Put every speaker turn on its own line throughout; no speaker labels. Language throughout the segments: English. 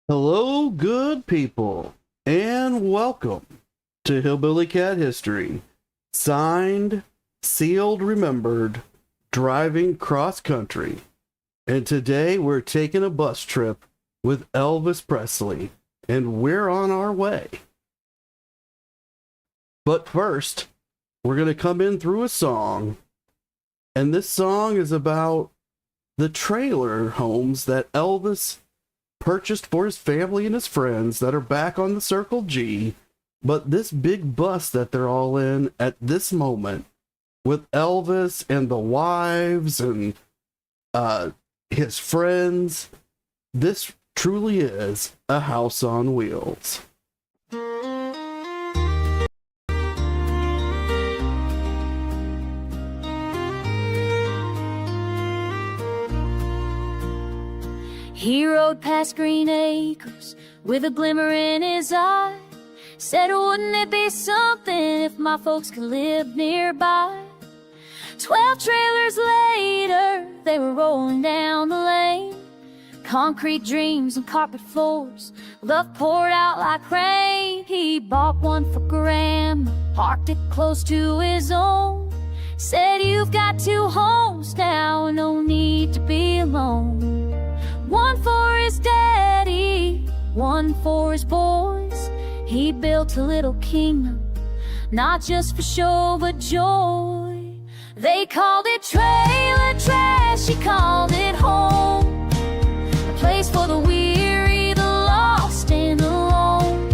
Hello, good people, and welcome to Hillbilly Cat History. Signed, sealed, remembered, driving cross country. And today we're taking a bus trip with Elvis Presley, and we're on our way. But first, we're going to come in through a song, and this song is about the trailer homes that Elvis purchased for his family and his friends that are back on the Circle G, but this big bus that they're all in at this moment with Elvis and the wives and his friends, this truly is a house on wheels.
He rode past Green Acres with a glimmer in his eye. Said, wouldn't it be something if my folks could live nearby? 12 trailers later, they were rolling down the lane. Concrete dreams and carpet floors, love poured out like rain. He bought one for Grandma, parked it close to his own. Said, you've got two homes now, no need to be alone. One for his daddy, one for his boys. He built a little kingdom, not just for show but joy. They called it trailer trash, he called it home. A place for the weary, the lost and alone.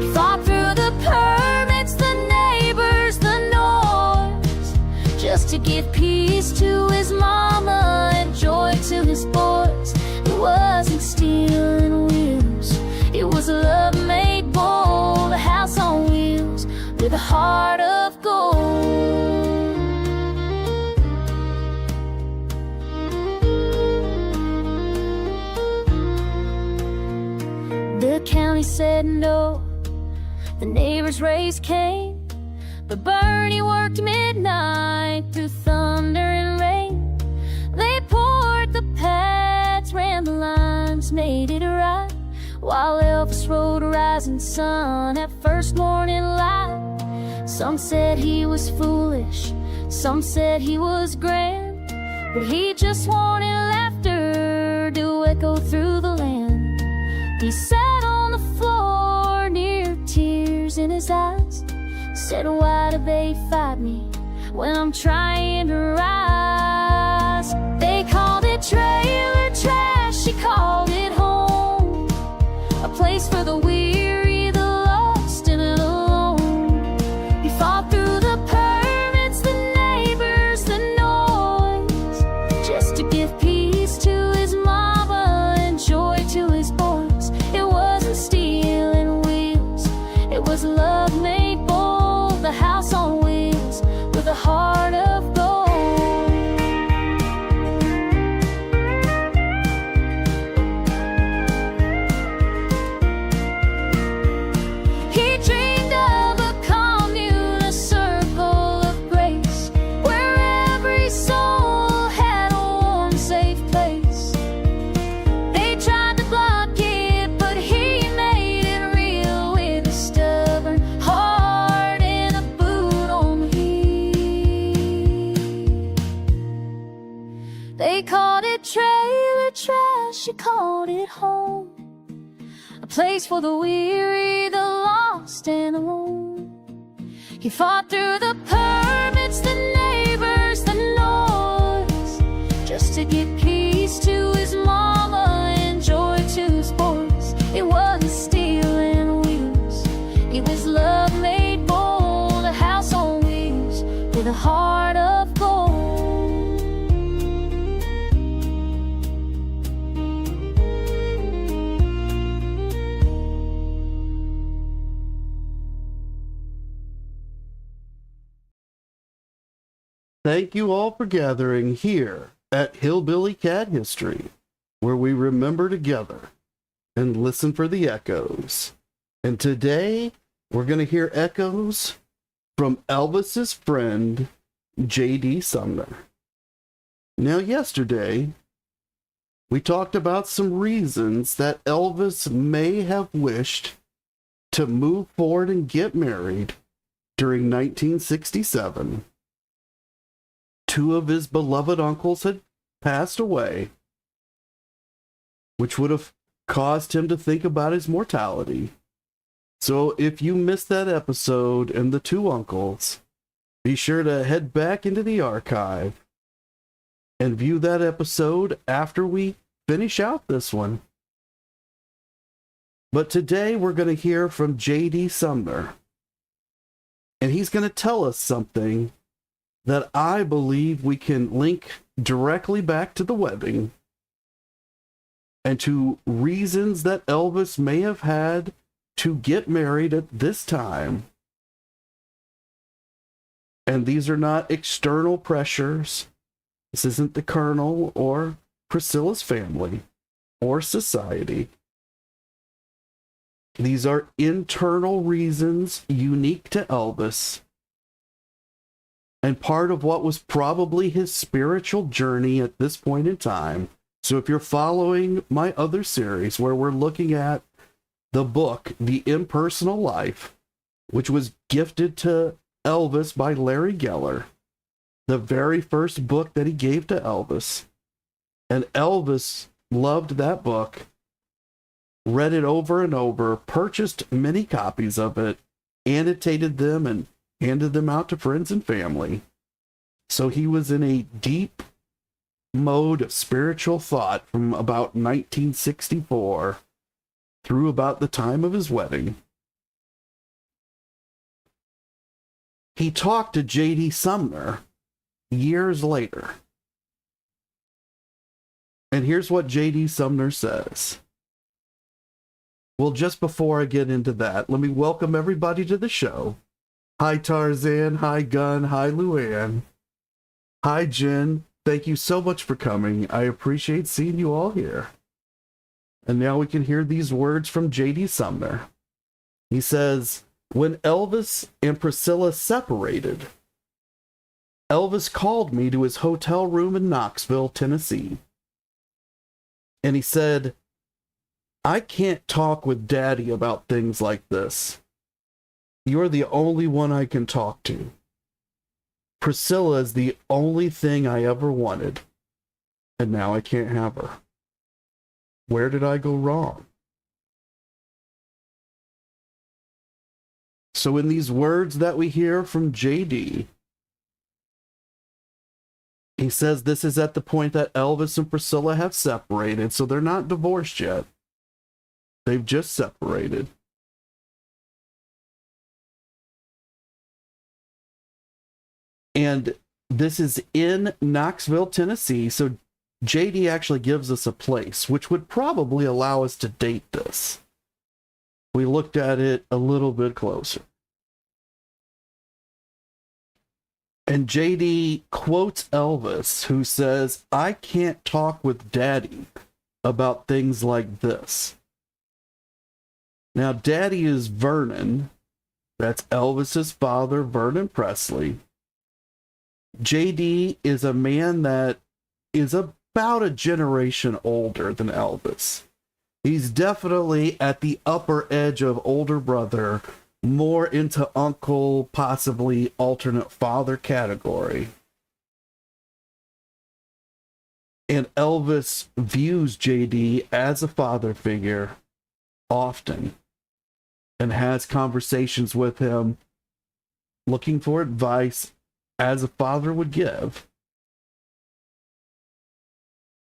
He fought through the permits, the neighbors, the noise, just to give peace to his mama and joy to his boys. It wasn't steel and wheels, it was love made bold. A house on wheels with a heart of gold. The county said no, the neighbors raised Cain, but Bernie worked midnight through thunder and rain. They poured the pads, ran the lines, made it right, while Elvis rode a rising sun at first morning light. Some said he was foolish, some said he was grand, but he just wanted laughter to echo through the land. He sat on the floor near tears in his eyes, said, why do they fight me when I'm trying to rise? They called it trailer trash, he called it home. A place for the weary, the lost and alone. He fought through the permits, the neighbors, the noise, just to give peace to his mama and joy to his boys. It wasn't steel and wheels, it was love made bold. The house on wheels with a heart of gold. He dreamed of a commune, a circle of grace, where every soul had a warm, safe place. They tried to block it, but he made it real with a stubborn heart and a boot on the heel. They called it trailer trash, he called it home. A place for the weary, the lost and alone. He fought through the permits, the neighbors, the noise, just to get peace to his mama and joy to his boys. It wasn't steel and wheels, it was love made bold. A house on wheels with a heart of gold.
Thank you all for gathering here at Hillbilly Cat History, where we remember together and listen for the echoes. And today, we're going to hear echoes from Elvis's friend, J.D. Sumner. Now, yesterday, we talked about some reasons that Elvis may have wished to move forward and get married during 1967. Two of his beloved uncles had passed away, which would have caused him to think about his mortality. So if you missed that episode and the two uncles, be sure to head back into the archive and view that episode after we finish out this one. But today we're going to hear from J.D. Sumner, and he's going to tell us something that I believe we can link directly back to the wedding and to reasons that Elvis may have had to get married at this time. And these are not external pressures. This isn't the Colonel or Priscilla's family or society. These are internal reasons unique to Elvis and part of what was probably his spiritual journey at this point in time. So if you're following my other series where we're looking at the book, The Impersonal Life, which was gifted to Elvis by Larry Geller, the very first book that he gave to Elvis. And Elvis loved that book, read it over and over, purchased many copies of it, annotated them, and handed them out to friends and family. So he was in a deep mode of spiritual thought from about 1964 through about the time of his wedding. He talked to J.D. Sumner years later. And here's what J.D. Sumner says. Well, just before I get into that, let me welcome everybody to the show. Hi, Tarzan. Hi, Gunn. Hi, Luann. Hi, Jen. Thank you so much for coming. I appreciate seeing you all here. And now we can hear these words from J.D. Sumner. He says, when Elvis and Priscilla separated, Elvis called me to his hotel room in Knoxville, Tennessee. And he said, I can't talk with Daddy about things like this. You're the only one I can talk to. Priscilla is the only thing I ever wanted, and now I can't have her. Where did I go wrong? So in these words that we hear from JD, he says this is at the point that Elvis and Priscilla have separated, so they're not divorced yet. They've just separated. And this is in Knoxville, Tennessee, so JD actually gives us a place, which would probably allow us to date this. We looked at it a little bit closer. And JD quotes Elvis, who says, I can't talk with Daddy about things like this. Now, Daddy is Vernon. That's Elvis's father, Vernon Presley. JD is a man that is about a generation older than Elvis. He's definitely at the upper edge of older brother, more into uncle, possibly alternate father category. And Elvis views JD as a father figure often and has conversations with him looking for advice as a father would give.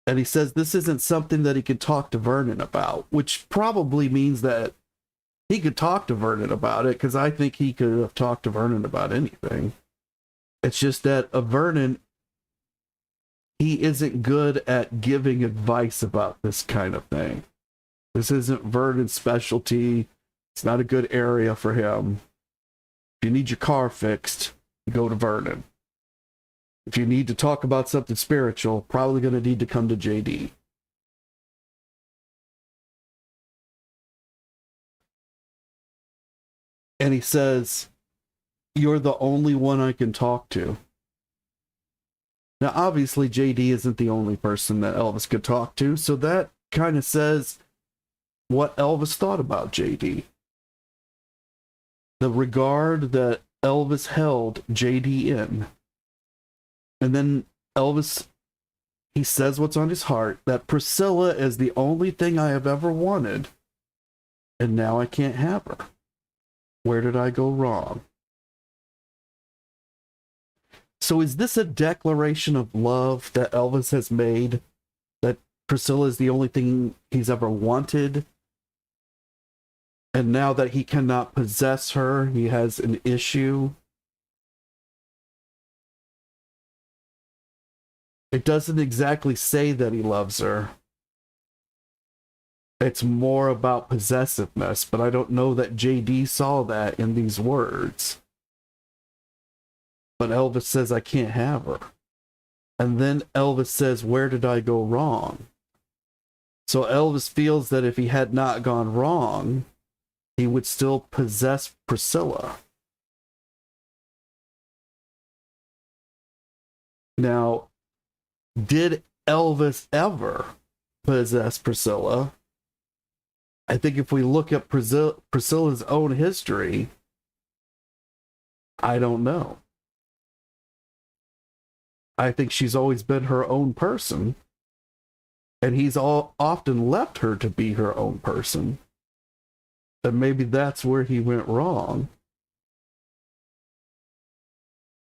And he says this isn't something that he could talk to Vernon about, which probably means that he could talk to Vernon about it, because I think he could have talked to Vernon about anything. It's just that Vernon, he isn't good at giving advice about this kind of thing. This isn't Vernon's specialty. It's not a good area for him. If you need your car fixed, go to Vernon. If you need to talk about something spiritual, probably going to need to come to JD. And he says, you're the only one I can talk to. Now, obviously, JD isn't the only person that Elvis could talk to, so that kind of says what Elvis thought about JD. The regard that Elvis held JD in. And then Elvis, he says what's on his heart, that Priscilla is the only thing I have ever wanted, and now I can't have her. Where did I go wrong? So is this a declaration of love that Elvis has made? That Priscilla is the only thing he's ever wanted? And now that he cannot possess her, he has an issue? It doesn't exactly say that he loves her. It's more about possessiveness, but I don't know that JD saw that in these words. But Elvis says, I can't have her. And then Elvis says, where did I go wrong? So Elvis feels that if he had not gone wrong, he would still possess Priscilla. Now, did Elvis ever possess Priscilla? I think if we look at Priscilla's own history, I don't know. I think she's always been her own person, and he's often left her to be her own person. And maybe that's where he went wrong.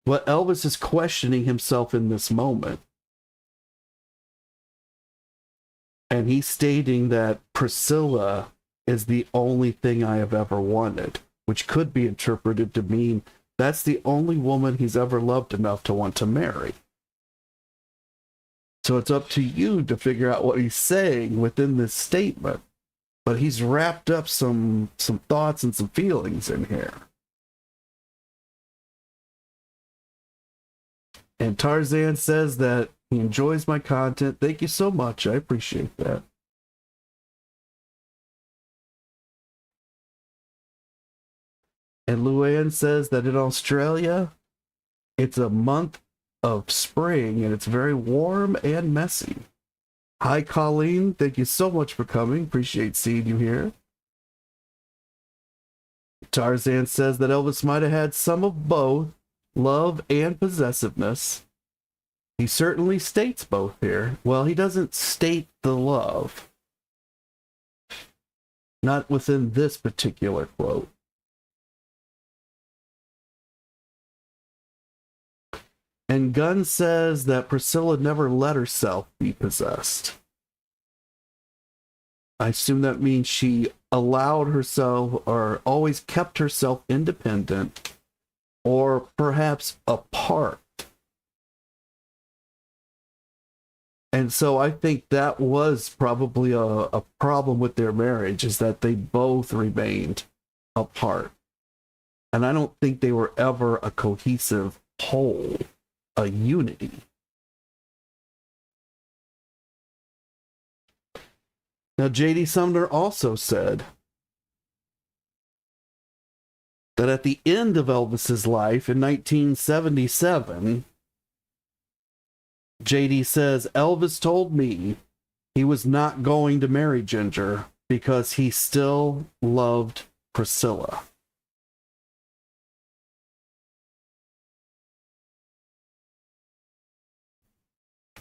But Elvis is questioning himself in this moment. And he's stating that Priscilla is the only thing I have ever wanted, which could be interpreted to mean that's the only woman he's ever loved enough to want to marry. So it's up to you to figure out what he's saying within this statement. But he's wrapped up some thoughts and some feelings in here. And Tarzan says that he enjoys my content. Thank you so much. I appreciate that. And Luann says that in Australia, it's a month of spring and it's very warm and messy. Hi, Colleen. Thank you so much for coming. Appreciate seeing you here. Tarzan says that Elvis might have had some of both, love and possessiveness. He certainly states both here. Well, he doesn't state the love. Not within this particular quote. And Gunn says that Priscilla never let herself be possessed. I assume that means she allowed herself or always kept herself independent or perhaps apart. And so I think that was probably a problem with their marriage, is that they both remained apart. And I don't think they were ever a cohesive whole. A unity. Now, J.D. Sumner also said that at the end of Elvis's life in 1977, J.D. says, Elvis told me he was not going to marry Ginger because he still loved Priscilla.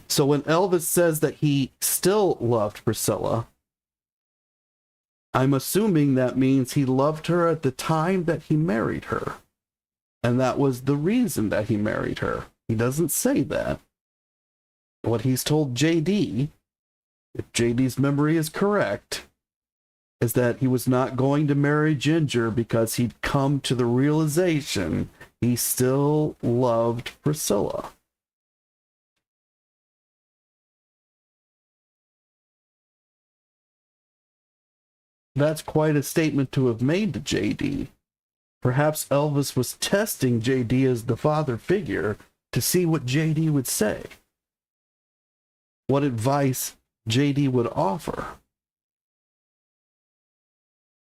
So when Elvis says that he still loved Priscilla, I'm assuming that means he loved her at the time that he married her. And that was the reason that he married her. He doesn't say that. What he's told JD, if JD's memory is correct, is that he was not going to marry Ginger because he'd come to the realization he still loved Priscilla. That's quite a statement to have made to JD. Perhaps Elvis was testing JD as the father figure to see what JD would say. What advice JD would offer.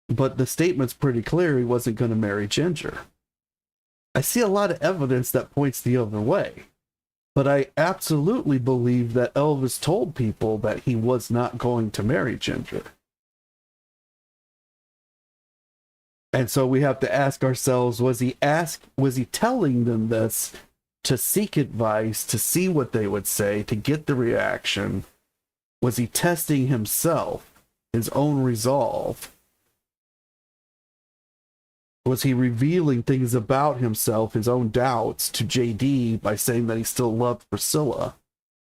But the statement's pretty clear he wasn't going to marry Ginger. I see a lot of evidence that points the other way. But I absolutely believe that Elvis told people that he was not going to marry Ginger. And so we have to ask ourselves, was he telling them this to seek advice, to see what they would say, to get the reaction? Was he testing himself, his own resolve? Was he revealing things about himself, his own doubts, to JD by saying that he still loved Priscilla?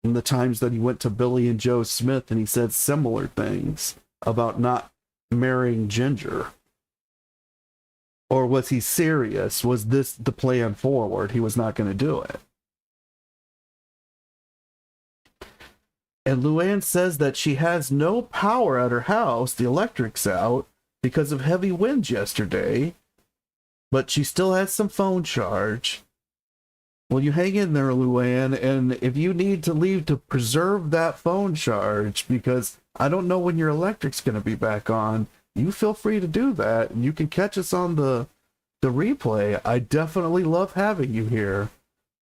In the times that he went to Billy and Joe Smith and he said similar things about not marrying Ginger? Or was he serious? Was this the plan forward? He was not going to do it. And Luann says that she has no power at her house. The electric's out because of heavy winds yesterday. But she still has some phone charge. Well, you hang in there, Luann, and if you need to leave to preserve that phone charge, because I don't know when your electric's going to be back on, you feel free to do that, and you can catch us on the replay. I definitely love having you here,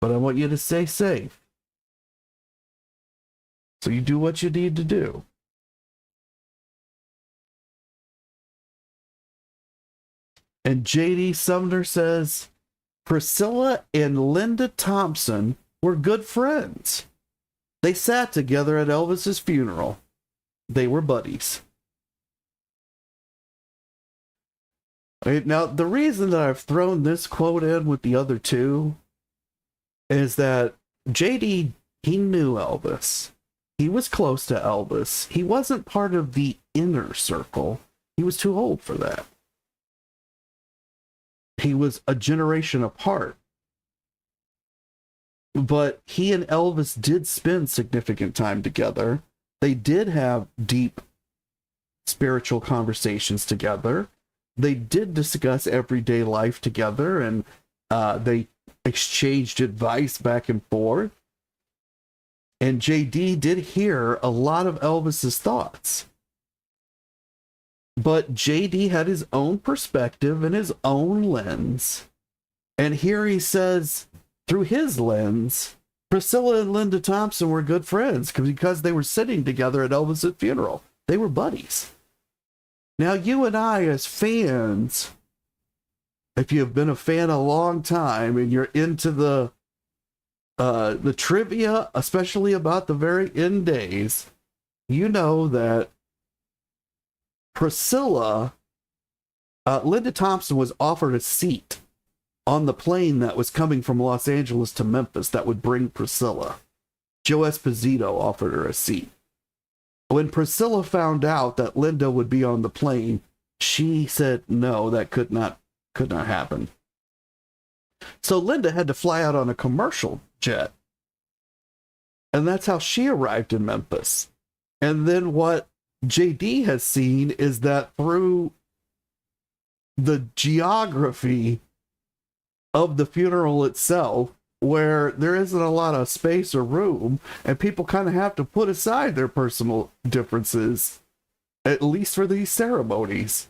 but I want you to stay safe. So you do what you need to do. And JD Sumner says, Priscilla and Linda Thompson were good friends. They sat together at Elvis's funeral. They were buddies. Now, the reason that I've thrown this quote in with the other two is that JD, he knew Elvis. He was close to Elvis. He wasn't part of the inner circle. He was too old for that. He was a generation apart. But he and Elvis did spend significant time together. They did have deep spiritual conversations together. They did discuss everyday life together, and they exchanged advice back and forth. And JD did hear a lot of Elvis's thoughts. But JD had his own perspective and his own lens. And here he says, through his lens, Priscilla and Linda Thompson were good friends because they were sitting together at Elvis's funeral. They were buddies. Now, you and I, as fans, if you've been a fan a long time and you're into the trivia, especially about the very end days, you know that Priscilla, Linda Thompson was offered a seat on the plane that was coming from Los Angeles to Memphis that would bring Priscilla. Joe Esposito offered her a seat. When Priscilla found out that Linda would be on the plane, she said no, that could not happen. So Linda had to fly out on a commercial jet. And that's how she arrived in Memphis. And then what JD has seen is that through the geography of the funeral itself, where there isn't a lot of space or room, and people kind of have to put aside their personal differences, at least for these ceremonies,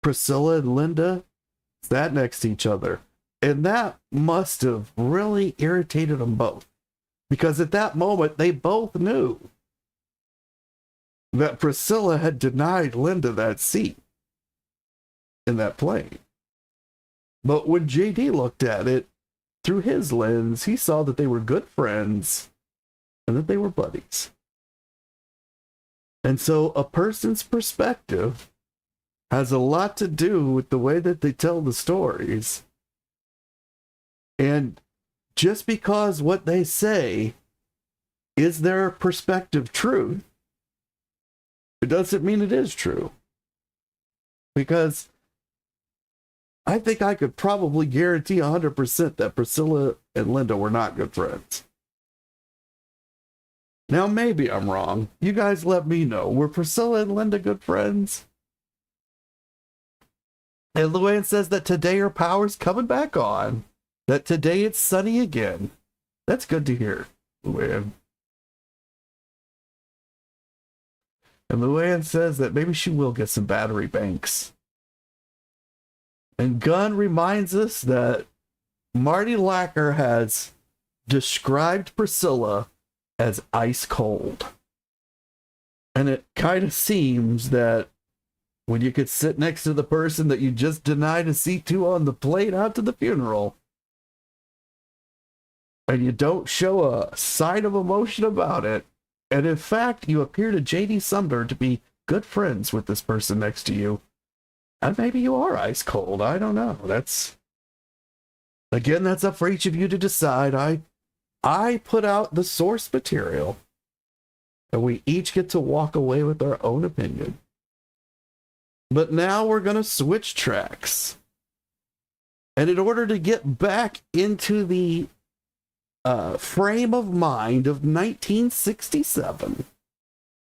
Priscilla and Linda sat next to each other. And that must have really irritated them both. Because at that moment, they both knew that Priscilla had denied Linda that seat in that plane. But when JD looked at it through his lens, he saw that they were good friends and that they were buddies. And so a person's perspective has a lot to do with the way that they tell the stories. And just because what they say is their perspective truth, it doesn't mean it is true. Because I think I could probably guarantee 100% that Priscilla and Linda were not good friends. Now, maybe I'm wrong. You guys let me know. Were Priscilla and Linda good friends? And Luann says that today her power's coming back on. That today it's sunny again. That's good to hear, Luann. And Luann says that maybe she will get some battery banks. And Gunn reminds us that Marty Lacker has described Priscilla as ice cold. And it kind of seems that when you could sit next to the person that you just denied a seat to on the plane out to the funeral, and you don't show a sign of emotion about it, and in fact, you appear to J.D. Sumner to be good friends with this person next to you, and maybe you are ice cold. I don't know. That's up for each of you to decide. I put out the source material, and we each get to walk away with our own opinion. But now we're going to switch tracks. And in order to get back into the frame of mind of 1967,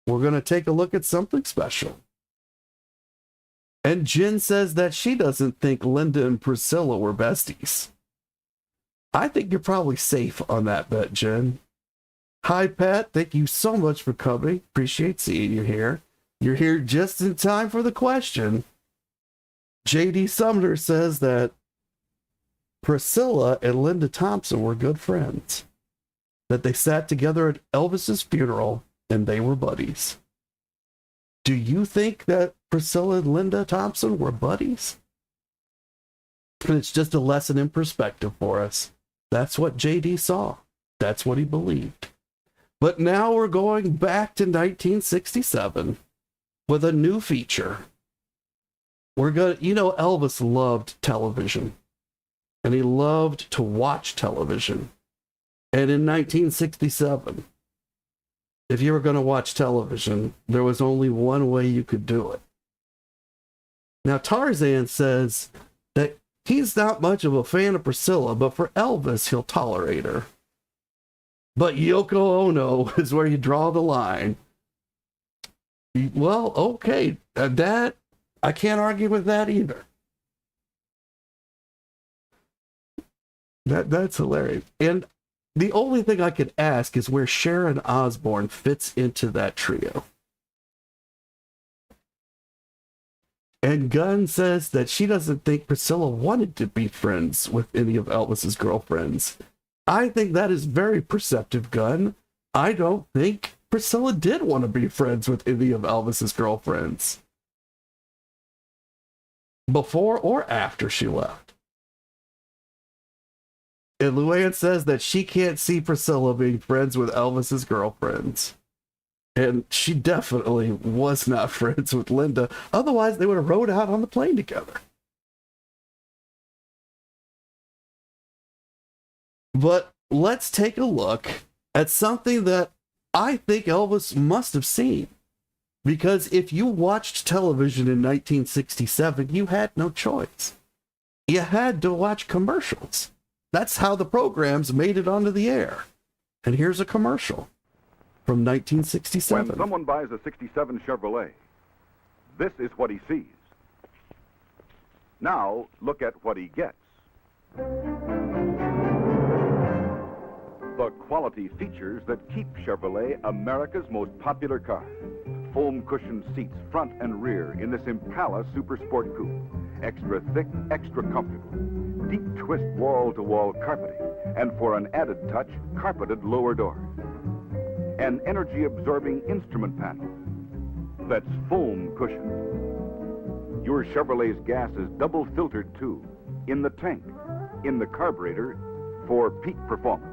we're going to take a look at something special. And Jen says that she doesn't think Linda and Priscilla were besties. I think you're probably safe on that bet, Jen. Hi, Pat. Thank you so much for coming. Appreciate seeing you here. You're here just in time for the question. J.D. Sumner says that Priscilla and Linda Thompson were good friends, that they sat together at Elvis's funeral and they were buddies. Do you think that Priscilla and Linda Thompson were buddies? And it's just a lesson in perspective for us. That's what JD saw. That's what he believed. But now we're going back to 1967 with a new feature. Elvis loved television, and he loved to watch television. And in 1967, if you were going to watch television, there was only one way you could do it. Now, Tarzan says that he's not much of a fan of Priscilla, but for Elvis, he'll tolerate her. But Yoko Ono is where you draw the line. Well, okay, that I can't argue with that either. That's hilarious. And the only thing I could ask is where Sharon Osbourne fits into that trio. And Gunn says that she doesn't think Priscilla wanted to be friends with any of Elvis's girlfriends. I think that is very perceptive, Gunn. I don't think Priscilla did want to be friends with any of Elvis's girlfriends, before or after she left. And Luann says that she can't see Priscilla being friends with Elvis's girlfriends. And she definitely was not friends with Linda. Otherwise, they would have rode out on the plane together. But let's take a look at something that I think Elvis must have seen. Because if you watched television in 1967, you had no choice. You had to watch commercials. That's how the programs made it onto the air. And here's a commercial from 1967.
When someone buys a 67 Chevrolet, this is what he sees. Now, look at what he gets. The quality features that keep Chevrolet America's most popular car. Foam cushioned seats front and rear in this Impala Super Sport Coupe. Extra thick, extra comfortable. Deep twist wall-to-wall carpeting. And for an added touch, carpeted lower doors. An energy-absorbing instrument panel that's foam cushioned. Your Chevrolet's gas is double filtered too, in the tank, in the carburetor, for peak performance.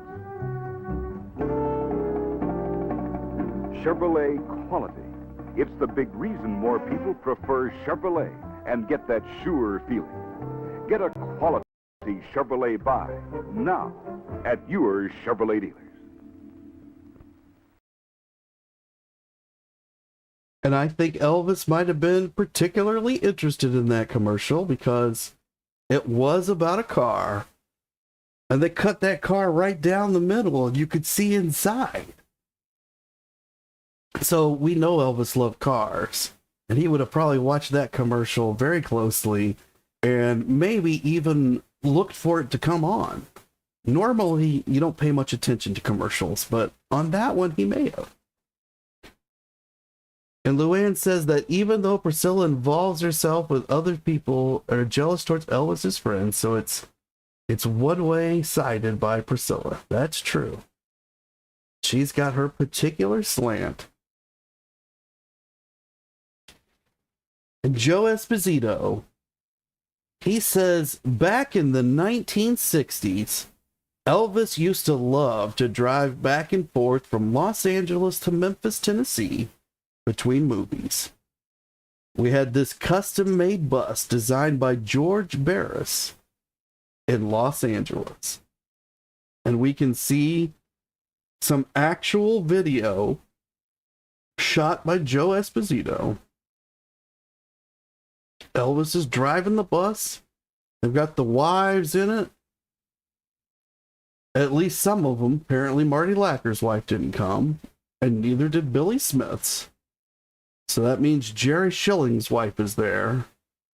Chevrolet quality. It's the big reason more people prefer Chevrolet and get that sure feeling. Get a quality Chevrolet buy now at your Chevrolet dealers.
And I think Elvis might have been particularly interested in that commercial because it was about a car, and they cut that car right down the middle and you could see inside. So we know Elvis loved cars, and he would have probably watched that commercial very closely and maybe even looked for it to come on. Normally, you don't pay much attention to commercials, but on that one, he may have. And Luann says that even though Priscilla involves herself with other people, are jealous towards Elvis's friends, so it's It's one-way sided by Priscilla. That's true. She's got her particular slant. And Joe Esposito, he says, back in the 1960s, Elvis used to love to drive back and forth from Los Angeles to Memphis, Tennessee, between movies. We had this custom-made bus designed by George Barris in Los Angeles. And we can see some actual video shot by Joe Esposito. Elvis is driving the bus. They've got the wives in it. At least some of them. Apparently Marty Lacker's wife didn't come, and neither did Billy Smith's. So that means Jerry Schilling's wife is there,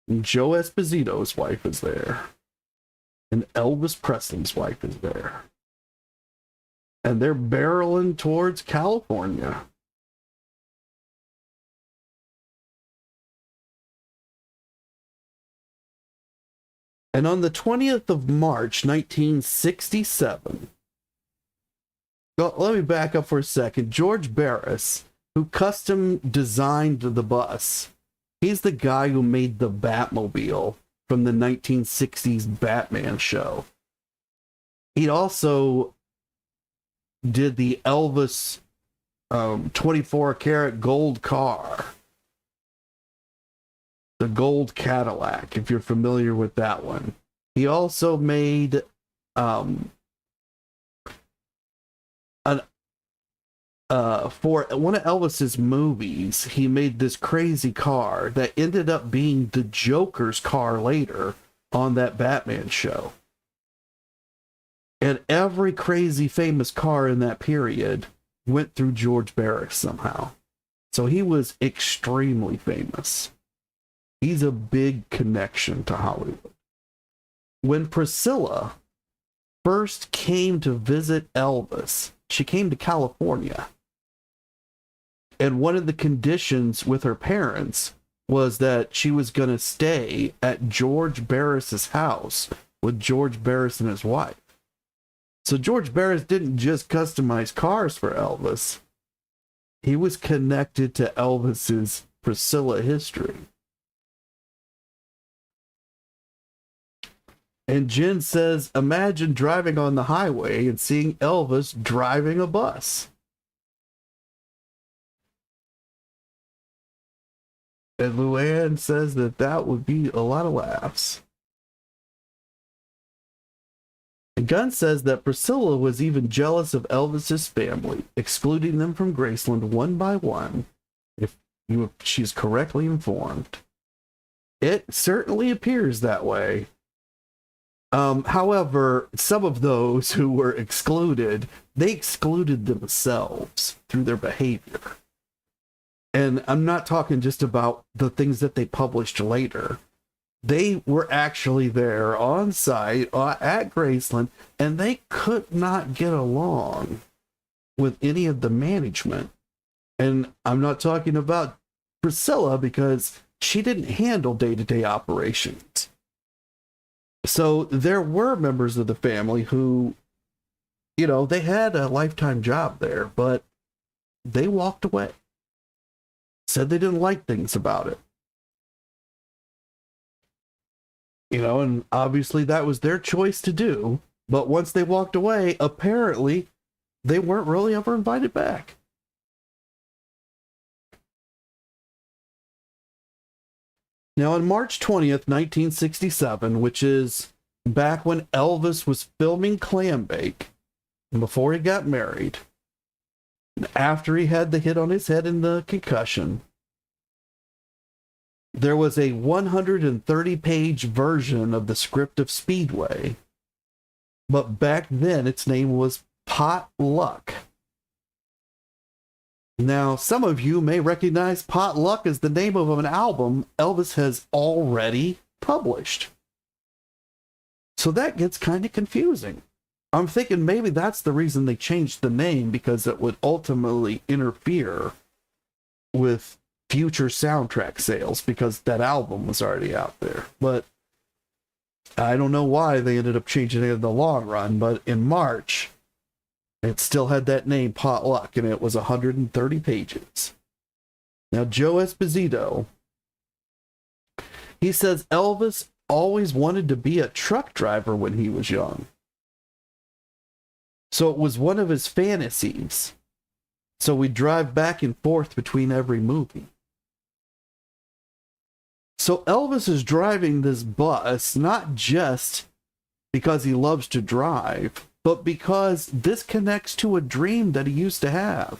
and Joe Esposito's wife is there, and Elvis Presley's wife is there. And they're barreling towards California. And on the 20th of March, 1967, let me back up for a second. George Barris, who custom designed the bus, he's the guy who made the Batmobile from the 1960s Batman show. He also did the Elvis 24-karat gold car. The gold Cadillac, if you're familiar with that one. He also made for one of Elvis's movies, he made this crazy car that ended up being the Joker's car later on that Batman show. And every crazy famous car in that period went through George Barris somehow. So he was extremely famous. He's a big connection to Hollywood. When Priscilla first came to visit Elvis, she came to California. And one of the conditions with her parents was that she was going to stay at George Barris's house with George Barris and his wife. So George Barris didn't just customize cars for Elvis. He was connected to Elvis's Priscilla history. And Jen says, imagine driving on the highway and seeing Elvis driving a bus. And Luann says that that would be a lot of laughs. And Gunn says that Priscilla was even jealous of Elvis's family, excluding them from Graceland one by one, if she's correctly informed. It certainly appears that way. However, some of those who were excluded, they excluded themselves through their behavior. And I'm not talking just about the things that they published later. They were actually there on site at Graceland, and they could not get along with any of the management. And I'm not talking about Priscilla because she didn't handle day-to-day operations. So there were members of the family who, they had a lifetime job there, but they walked away. Said they didn't like things about it. And obviously that was their choice to do. But once they walked away, apparently they weren't really ever invited back. Now, on March 20th, 1967, which is back when Elvis was filming Clambake, before he got married, and after he had the hit on his head and the concussion, there was a 130-page version of the script of Speedway, but back then its name was Pot Luck. Now, some of you may recognize Pot Luck as the name of an album Elvis has already published. So that gets kind of confusing. I'm thinking maybe that's the reason they changed the name, because it would ultimately interfere with future soundtrack sales, because that album was already out there. But I don't know why they ended up changing it in the long run, but in March, it still had that name, Potluck, and it was 130 pages. Now, Joe Esposito, he says Elvis always wanted to be a truck driver when he was young. So it was one of his fantasies. So we drive back and forth between every movie. So Elvis is driving this bus not just because he loves to drive, but because this connects to a dream that he used to have.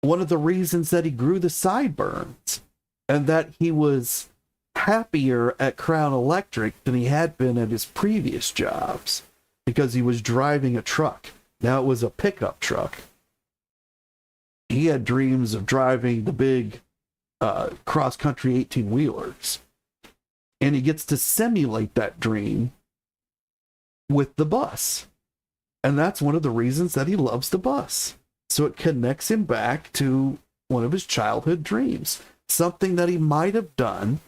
One of the reasons that he grew the sideburns and that he was happier at Crown Electric than he had been at his previous jobs, because he was driving a truck. Now it was a pickup truck. He had dreams of driving the big cross-country 18-wheelers. And he gets to simulate that dream with the bus. And that's one of the reasons that he loves the bus. So it connects him back to one of his childhood dreams. Something that he might have done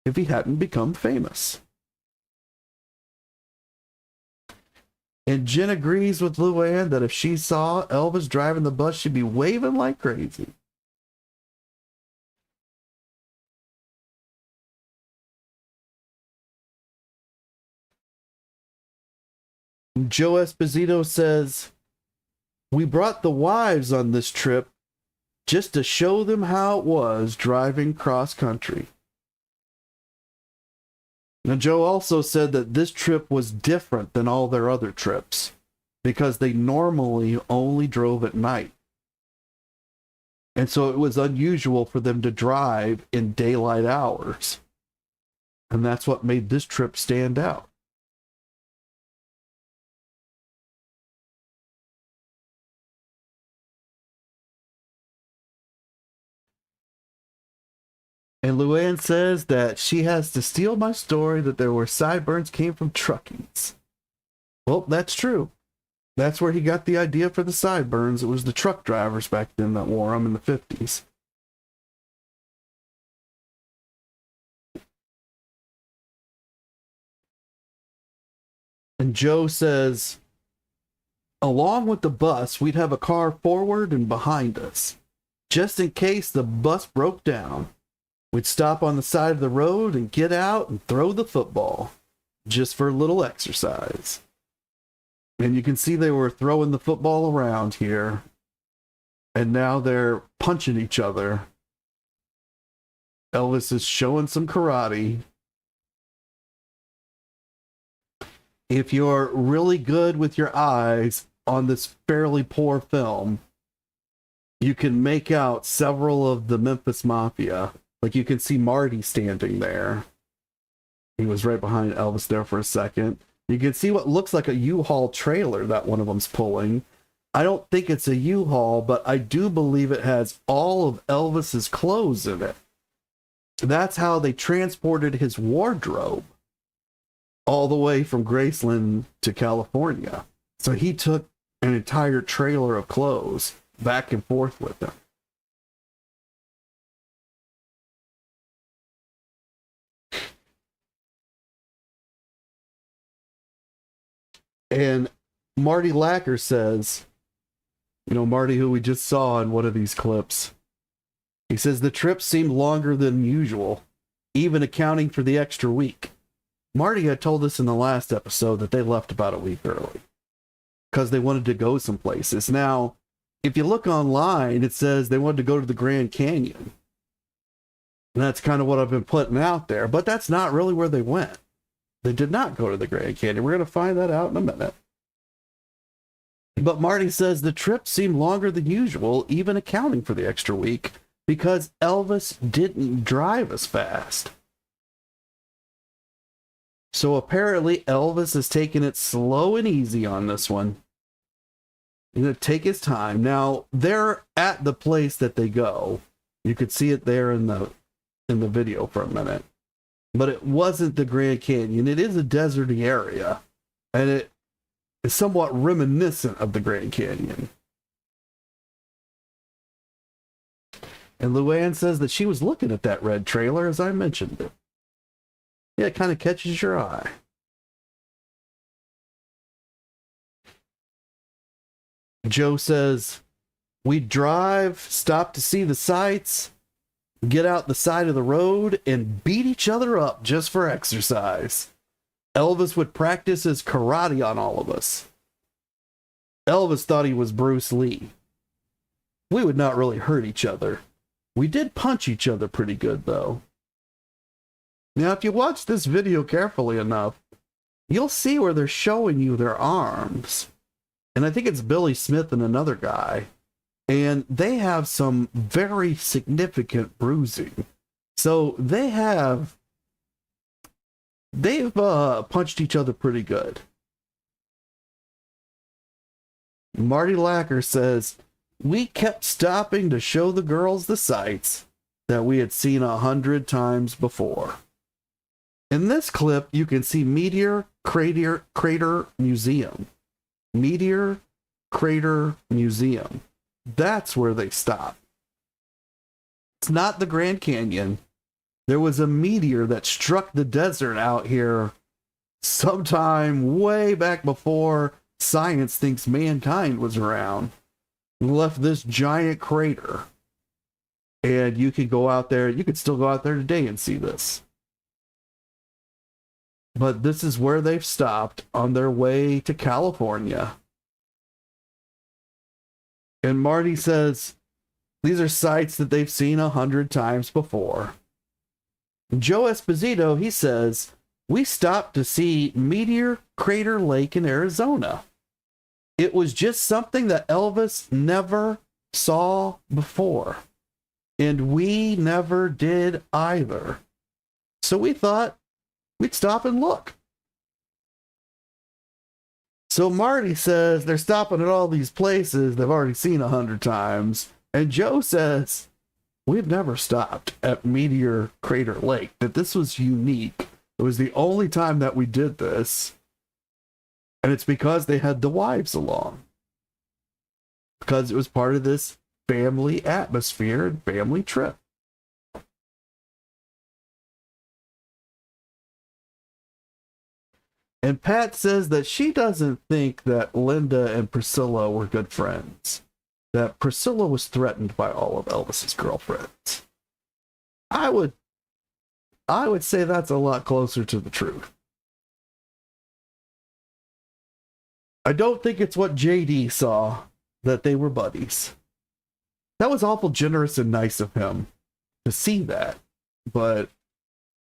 if he hadn't become famous. And Jen agrees with Luann that if she saw Elvis driving the bus, she'd be waving like crazy. Joe Esposito says, "We brought the wives on this trip just to show them how it was driving cross country." Now, Joe also said that this trip was different than all their other trips because they normally only drove at night. And so it was unusual for them to drive in daylight hours. And that's what made this trip stand out. And Luann says that she has to steal my story that there were sideburns came from truckies. Well, that's true. That's where he got the idea for the sideburns. It was the truck drivers back then that wore them in the 50s. And Joe says, along with the bus, we'd have a car forward and behind us, just in case the bus broke down. We'd stop on the side of the road and get out and throw the football, just for a little exercise. And you can see they were throwing the football around here, and now they're punching each other. Elvis is showing some karate. If you're really good with your eyes on this fairly poor film, you can make out several of the Memphis Mafia. Like, you can see Marty standing there. He was right behind Elvis there for a second. You can see what looks like a U-Haul trailer that one of them's pulling. I don't think it's a U-Haul, but I do believe it has all of Elvis's clothes in it. That's how they transported his wardrobe all the way from Graceland to California. So he took an entire trailer of clothes back and forth with him. And Marty Lacker says, you know, Marty, who we just saw in one of these clips, he says the trip seemed longer than usual, even accounting for the extra week. Marty had told us in the last episode that they left about a week early because they wanted to go some places. Now, if you look online, it says they wanted to go to the Grand Canyon. And that's kind of what I've been putting out there, but that's not really where they went. They did not go to the Grand Canyon. We're going to find that out in a minute. But Marty says the trip seemed longer than usual, even accounting for the extra week, because Elvis didn't drive as fast. So apparently Elvis is taking it slow and easy on this one. He's going to take his time. Now, they're at the place that they go. You could see it there in the video for a minute. But it wasn't the Grand Canyon. It is a deserty area, and it is somewhat reminiscent of the Grand Canyon. And Luann says that she was looking at that red trailer as I mentioned it. Yeah, it kind of catches your eye. Joe says, "We drive, stop to see the sights, get out the side of the road, and beat each other up just for exercise. Elvis would practice his karate on all of us. Elvis thought he was Bruce Lee. We would not really hurt each other. We did punch each other pretty good, though." Now, if you watch this video carefully enough, you'll see where they're showing you their arms. And I think it's Billy Smith and another guy. And they have some very significant bruising. So they've punched each other pretty good. Marty Lacker says, "We kept stopping to show the girls the sights that we had seen 100 times before." In this clip, you can see Meteor Crater Museum. Meteor Crater Museum. That's where they stop. It's not the Grand Canyon. There was a meteor that struck the desert out here sometime way back before science thinks mankind was around. Left this giant crater. And you could go out there, you could still go out there today and see this. But this is where they've stopped on their way to California. And Marty says these are sights that they've seen 100 times before. Joe Esposito, he says, "We stopped to see Meteor Crater Lake in Arizona. It was just something that Elvis never saw before. And we never did either. So we thought we'd stop and look." So Marty says they're stopping at all these places they've already seen 100 times. And Joe says, "We've never stopped at Meteor Crater Lake, that this was unique. It was the only time that we did this. And it's because they had the wives along. Because it was part of this family atmosphere and family trip." And Pat says that she doesn't think that Linda and Priscilla were good friends. That Priscilla was threatened by all of Elvis's girlfriends. I would say that's a lot closer to the truth. I don't think it's what JD saw, that they were buddies. That was awful generous and nice of him to see that, but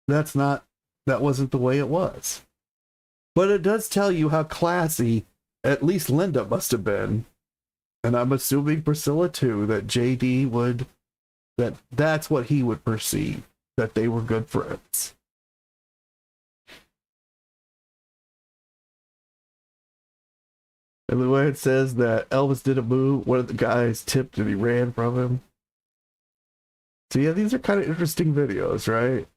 that wasn't the way it was. But it does tell you how classy at least Linda must have been. And I'm assuming Priscilla too, that JD that's what he would perceive, that they were good friends. And the way it says that Elvis did a move, one of the guys tipped and he ran from him. So yeah, these are kind of interesting videos, right?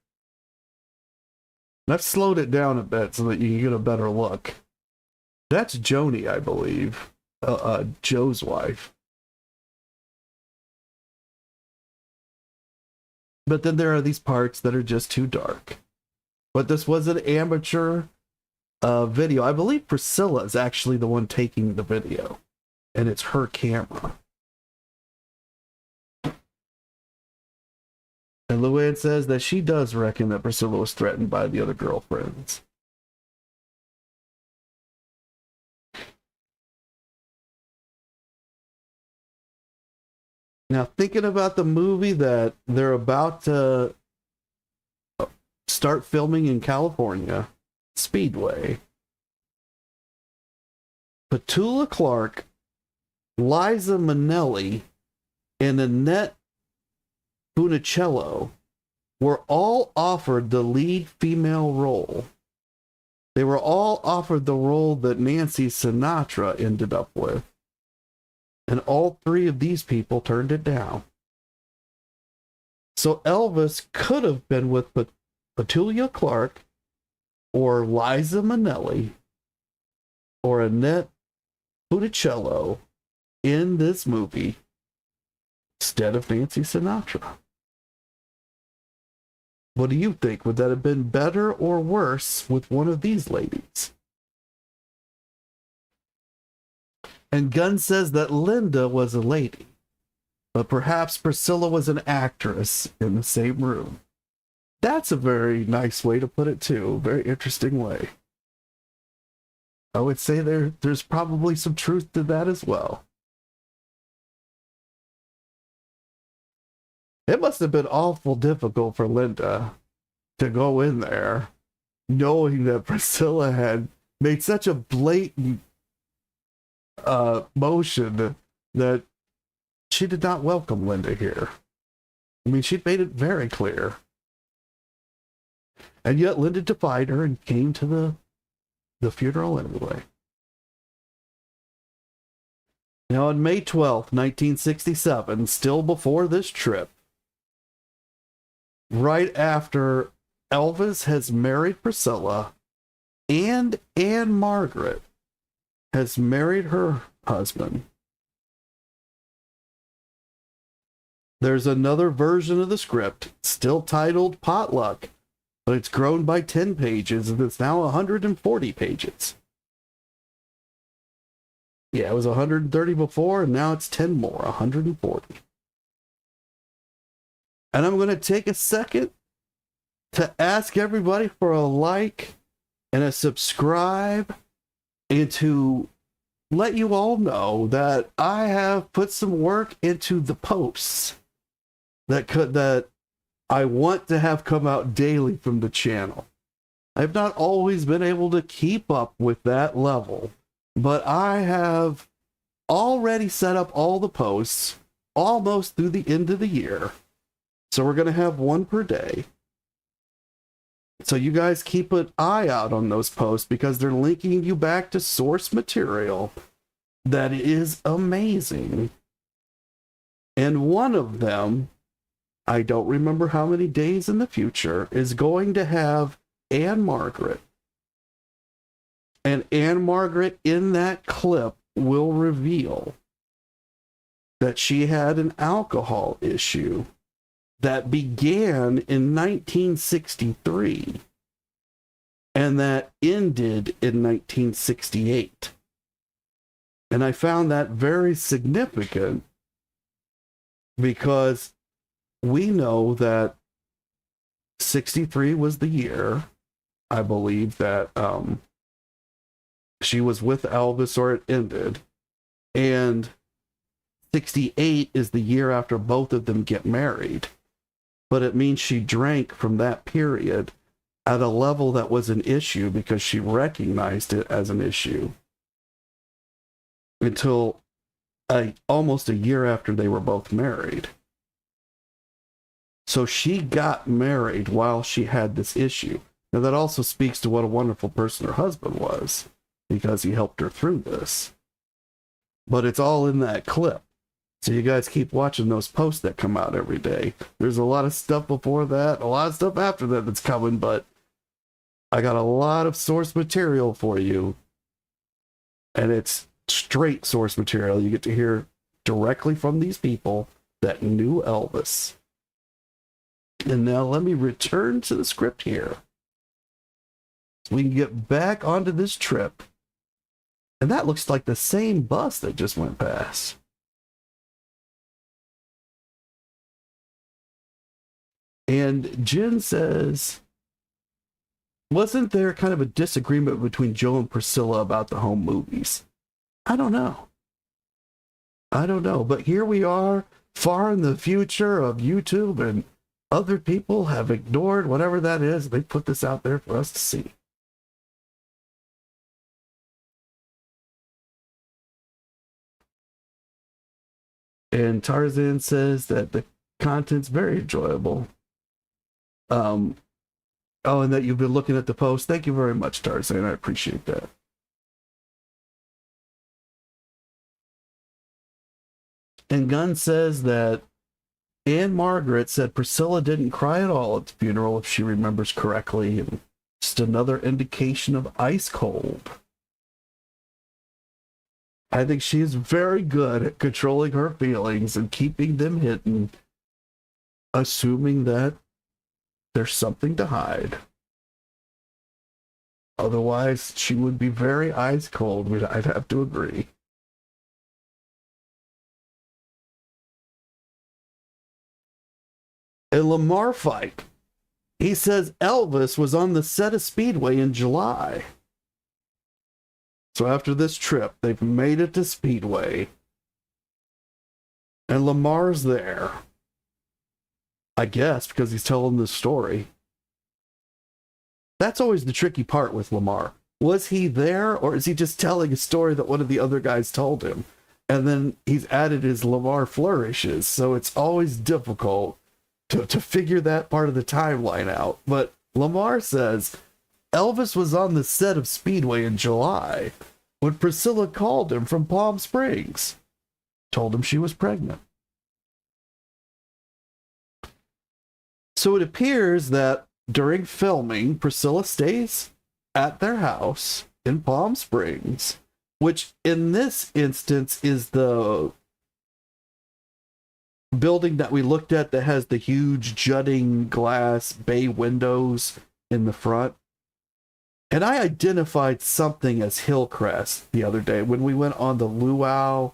And I've slowed it down a bit so that you can get a better look. That's Joni, I believe. Joe's wife. But then there are these parts that are just too dark. But this was an amateur video. I believe Priscilla is actually the one taking the video. And it's her camera. And Luann says that she does reckon that Priscilla was threatened by the other girlfriends. Now, thinking about the movie that they're about to start filming in California, Speedway, Petula Clark, Liza Minnelli, and Annette Funicello were all offered the lead female role. They were all offered the role that Nancy Sinatra ended up with. And all three of these people turned it down. So Elvis could have been with Petula Clark, or Liza Minnelli, or Annette Funicello in this movie instead of Nancy Sinatra. What do you think? Would that have been better or worse with one of these ladies? And Gunn says that Linda was a lady, but perhaps Priscilla was an actress in the same room. That's a very nice way to put it, too. Very interesting way. I would say there's probably some truth to that as well. It must have been awful difficult for Linda to go in there knowing that Priscilla had made such a blatant motion that she did not welcome Linda here. I mean, she'd made it very clear. And yet Linda defied her and came to the funeral anyway. Now, on May 12th, 1967, still before this trip, right after Elvis has married Priscilla and Anne Margaret has married her husband, there's another version of the script, still titled Potluck, but it's grown by 10 pages and it's now 140 pages. Yeah, it was 130 before, and now it's 10 more, 140. And I'm going to take a second to ask everybody for a like and a subscribe, and to let you all know that I have put some work into the posts that I want to have come out daily from the channel. I've not always been able to keep up with that level, but I have already set up all the posts almost through the end of the year. So we're going to have one per day. So you guys keep an eye out on those posts because they're linking you back to source material that is amazing. And one of them, I don't remember how many days in the future, is going to have Anne Margaret. And Anne Margaret in that clip will reveal that she had an alcohol issue that began in 1963 and that ended in 1968. And I found that very significant because we know that 63 was the year, I believe, that she was with Elvis, or it ended, and 68 is the year after both of them get married. But it means she drank from that period at a level that was an issue because she recognized it as an issue until almost a year after they were both married. So she got married while she had this issue. Now that also speaks to what a wonderful person her husband was, because he helped her through this. But it's all in that clip. So you guys keep watching those posts that come out every day. There's a lot of stuff before that, a lot of stuff after that that's coming, but I got a lot of source material for you. And it's straight source material. You get to hear directly from these people that knew Elvis. And now let me return to the script here, so we can get back onto this trip. And that looks like the same bus that just went past. And Jen says, wasn't there kind of a disagreement between Joe and Priscilla about the home movies? I don't know. But here we are, far in the future of YouTube, and other people have ignored whatever that is. They put this out there for us to see. And Tarzan says that the content's very enjoyable. Oh, and that you've been looking at the post. Thank you very much, Tarzan. I appreciate that. And Gunn says that Anne Margaret said Priscilla didn't cry at all at the funeral, if she remembers correctly. And just another indication of ice cold. I think she is very good at controlling her feelings and keeping them hidden, assuming that there's something to hide. Otherwise, she would be very ice cold. I'd have to agree. A Lamar fight. He says Elvis was on the set of Speedway in July. So after this trip, they've made it to Speedway. And Lamar's there. I guess because he's telling the story. That's always the tricky part with Lamar. Was he there, or is he just telling a story that one of the other guys told him? And then he's added his Lamar flourishes. So it's always difficult to figure that part of the timeline out. But Lamar says Elvis was on the set of Speedway in July when Priscilla called him from Palm Springs, told him she was pregnant. So it appears that during filming, Priscilla stays at their house in Palm Springs, which in this instance is the building that we looked at that has the huge jutting glass bay windows in the front. And I identified something as Hillcrest the other day when we went on the Luau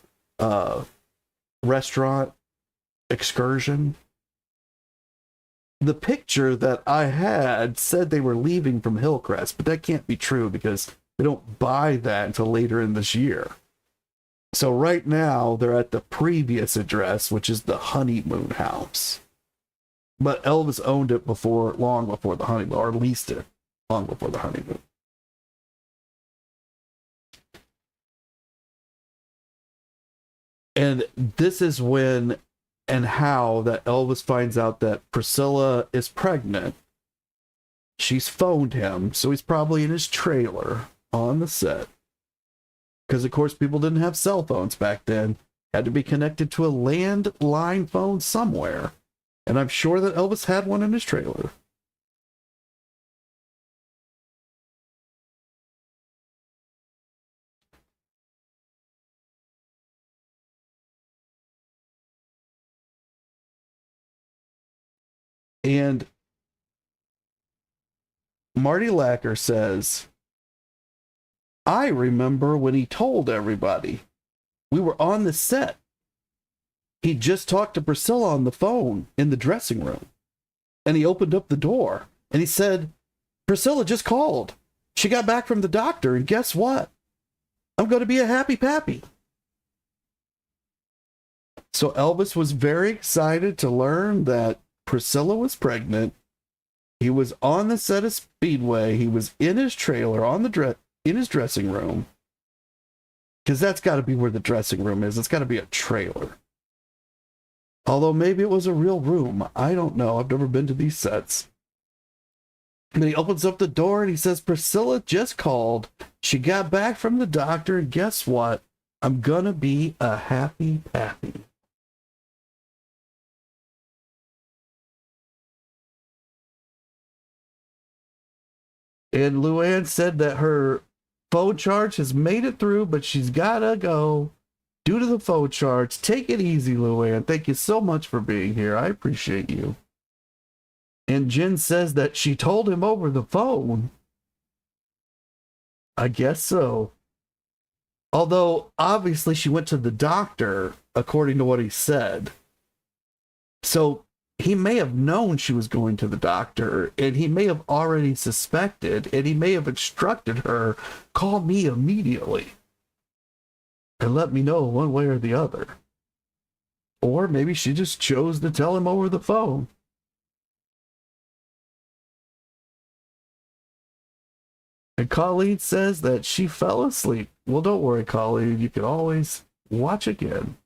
restaurant excursion. The picture that I had said they were leaving from Hillcrest, but that can't be true because they don't buy that until later in this year. So right now they're at the previous address, which is the honeymoon house. But Elvis owned it long before the honeymoon, or leased it long before the honeymoon. And this is when and how that Elvis finds out that Priscilla is pregnant. She's phoned him, so he's probably in his trailer on the set. Because, of course, people didn't have cell phones back then. Had to be connected to a landline phone somewhere. And I'm sure that Elvis had one in his trailer. And Marty Lacker says, I remember when he told everybody. We were on the set. He just talked to Priscilla on the phone in the dressing room. And he opened up the door and he said, Priscilla just called. She got back from the doctor, and guess what? I'm going to be a happy pappy. So Elvis was very excited to learn that Priscilla was pregnant. He was on the set of Speedway. He was in his trailer in his dressing room. Because that's got to be where the dressing room is. It's got to be a trailer. Although maybe it was a real room. I don't know. I've never been to these sets. And he opens up the door and he says, Priscilla just called. She got back from the doctor, and guess what? I'm gonna be a happy pappy. And Luann said that her phone charge has made it through, but she's gotta go due to the phone charge. Take it easy, Luann. Thank you so much for being here. I appreciate you. And Jen says that she told him over the phone. I guess so. Although, obviously, she went to the doctor, according to what he said. So, he may have known she was going to the doctor, and he may have already suspected, and he may have instructed her, call me immediately. And let me know one way or the other. Or maybe she just chose to tell him over the phone. And Colleen says that she fell asleep. Well, don't worry, Colleen. You can always watch again.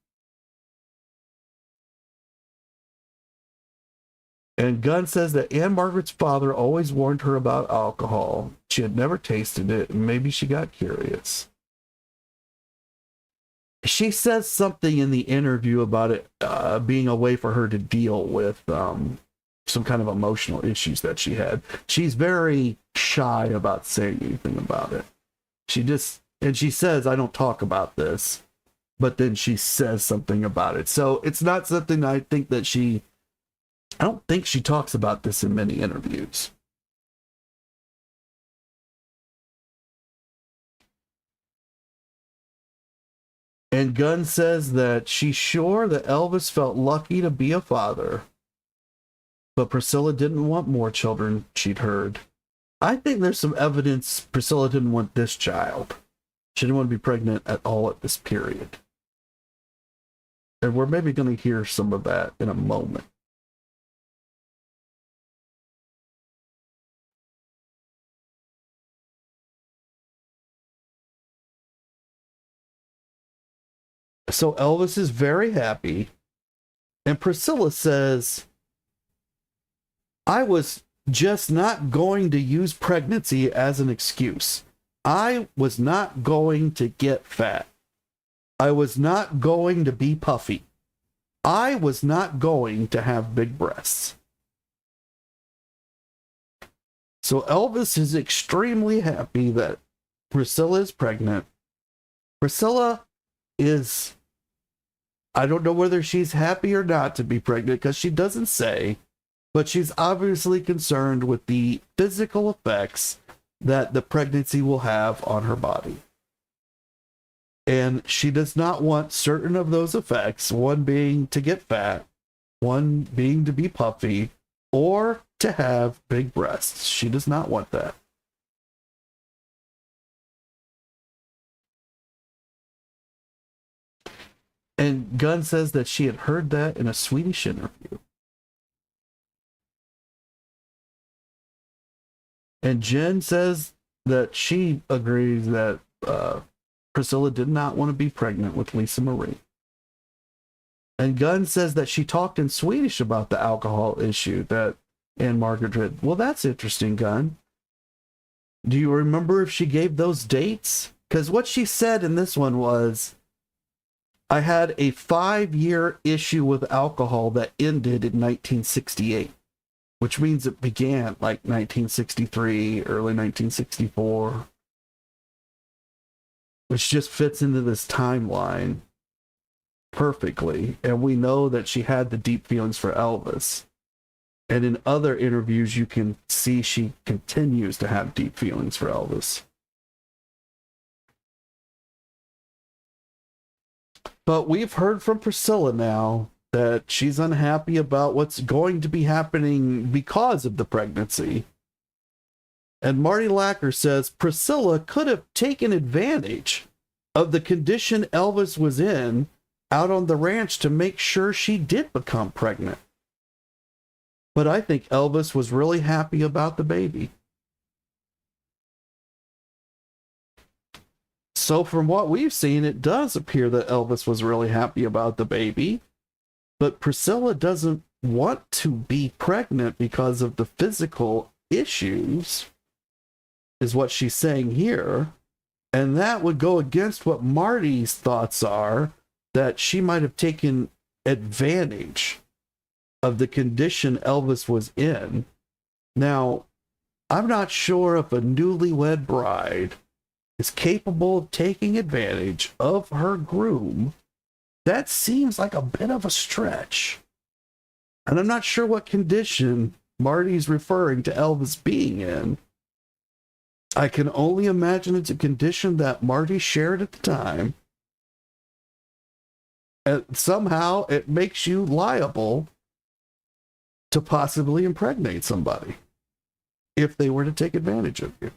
And Gunn says that Anne Margaret's father always warned her about alcohol. She had never tasted it, and maybe she got curious. She says something in the interview about it being a way for her to deal with some kind of emotional issues that she had. She's very shy about saying anything about it. And she says, I don't talk about this, but then she says something about it. So it's not something I don't think she talks about this in many interviews. And Gunn says that she's sure that Elvis felt lucky to be a father. But Priscilla didn't want more children, she'd heard. I think there's some evidence Priscilla didn't want this child. She didn't want to be pregnant at all at this period. And we're maybe going to hear some of that in a moment. So Elvis is very happy. And Priscilla says, I was just not going to use pregnancy as an excuse. I was not going to get fat. I was not going to be puffy. I was not going to have big breasts. So Elvis is extremely happy that Priscilla is pregnant. Priscilla is, I don't know whether she's happy or not to be pregnant because she doesn't say, but she's obviously concerned with the physical effects that the pregnancy will have on her body. And she does not want certain of those effects, one being to get fat, one being to be puffy, or to have big breasts. She does not want that. And Gunn says that she had heard that in a Swedish interview. And Jen says that she agrees that Priscilla did not want to be pregnant with Lisa Marie. And Gunn says that she talked in Swedish about the alcohol issue that Anne Margaret did. Well, that's interesting, Gunn. Do you remember if she gave those dates? Because what she said in this one was, I had a 5-year issue with alcohol that ended in 1968. Which means it began like 1963, early 1964. Which just fits into this timeline perfectly. And we know that she had the deep feelings for Elvis. And in other interviews, you can see she continues to have deep feelings for Elvis. But we've heard from Priscilla now that she's unhappy about what's going to be happening because of the pregnancy. And Marty Lacker says Priscilla could have taken advantage of the condition Elvis was in out on the ranch to make sure she did become pregnant. But I think Elvis was really happy about the baby. So from what we've seen, it does appear that Elvis was really happy about the baby. But Priscilla doesn't want to be pregnant because of the physical issues, is what she's saying here. And that would go against what Marty's thoughts are, that she might have taken advantage of the condition Elvis was in. Now, I'm not sure if a newlywed bride is capable of taking advantage of her groom. That seems like a bit of a stretch. And I'm not sure what condition Marty's referring to Elvis being in. I can only imagine it's a condition that Marty shared at the time. And somehow it makes you liable to possibly impregnate somebody if they were to take advantage of you.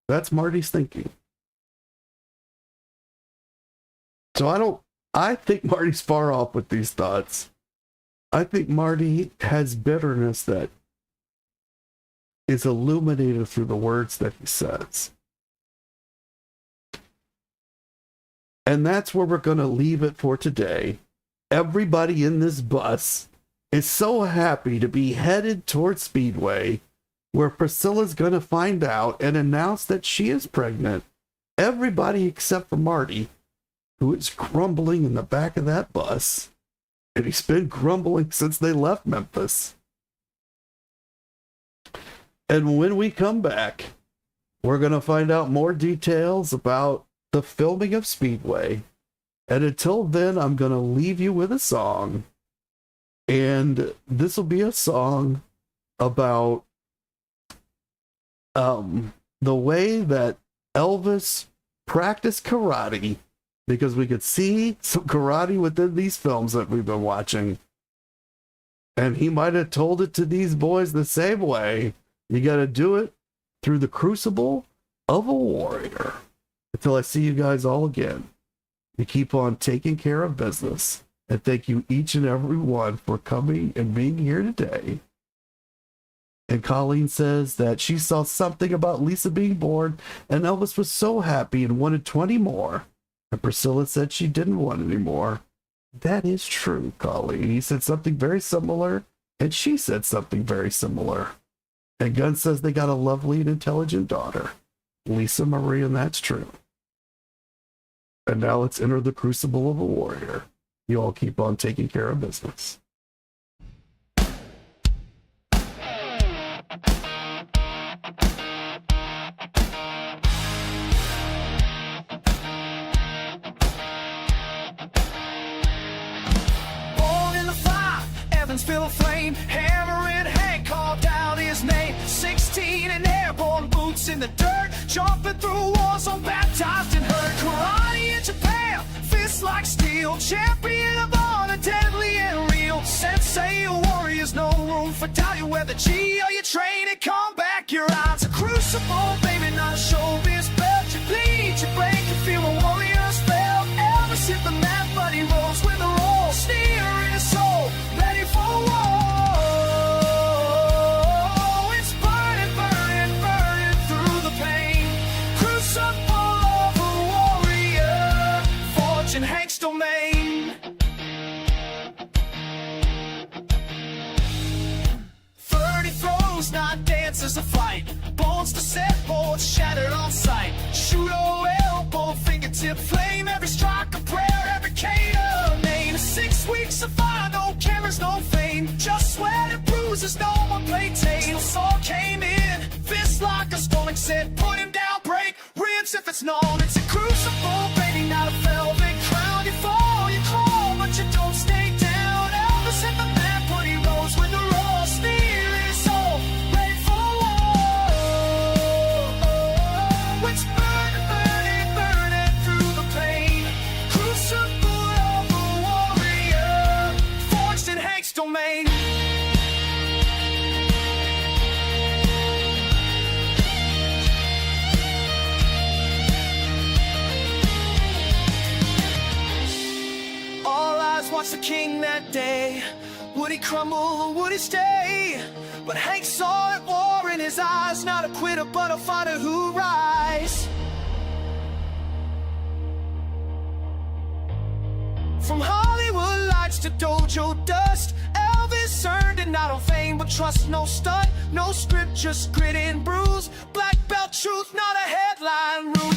That's Marty's thinking. So I think Marty's far off with these thoughts. I think Marty has bitterness that is illuminated through the words that he says. And that's where we're going to leave it for today. Everybody in this bus is so happy to be headed towards Speedway, where Priscilla's going to find out and announce that she is pregnant. Everybody except for Marty, who is grumbling in the back of that bus. And he's been grumbling since they left Memphis. And when we come back, we're going to find out more details about the filming of Speedway. And until then, I'm going to leave you with a song. And this will be a song about the way that Elvis practiced karate, because we could see some karate within these films that we've been watching. And he might have told it to these boys the same way. You got to do it through the crucible of a warrior. Until I see you guys all again, you keep on taking care of business. And thank you each and every one for coming and being here today. And Colleen says that she saw something about Lisa being born, and Elvis was so happy and wanted 20 more. And Priscilla said she didn't want any more. That is true, Colleen. He said something very similar, and she said something very similar. And Gunn says they got a lovely and intelligent daughter, Lisa Marie, and that's true. And now let's enter the crucible of a warrior. You all keep on taking care of business.
Feel a flame, hammer in hand, carved out his name. 16 in airborne boots in the dirt, jumping through walls, all baptized and hurt. Karate in Japan, fists like steel, champion of honor, deadly and real. Sensei, a warrior's no room for doubt. You wear the G or you train and come back. Your eyes a crucible, baby, not a showbiz belt. You bleed, you break, you feel a warrior's spell. Elvis hit the mat, but he rolls with a roll. Sneer in his soul, ready for war. It's burning, burning, burning through the pain. Crucible of a warrior, fortune Hank's domain. 30 throws, not dances a fight. Bones to set, boards shattered on sight. Shoot oh elbow, fingertip flame. Every strike a prayer, every K a name. 6 weeks of fire, no cameras, no fame. Just sweat and bruises, no one played tame. Saw came in, fist like a stone, said put him down, break ribs if it's known. It's a crucible, baby, not a velvet crown. You fall, you crawl, but you don't stay down. Elvis hit the mat, but he rose with the roll. Sneer his soul, ready for war. It's burning, burning, burning through the pain. Crucible of a warrior, forged in Hank's domain. All eyes watched the king that day. Would he crumble or would he stay? But Hank saw it, war in his eyes. Not a quitter, but a fighter who rise. From Hollywood lights to dojo dust, Elvis earned it not on fame but trust. No stunt, no script, just grit and bruise. Black belt truth, not a headline rule.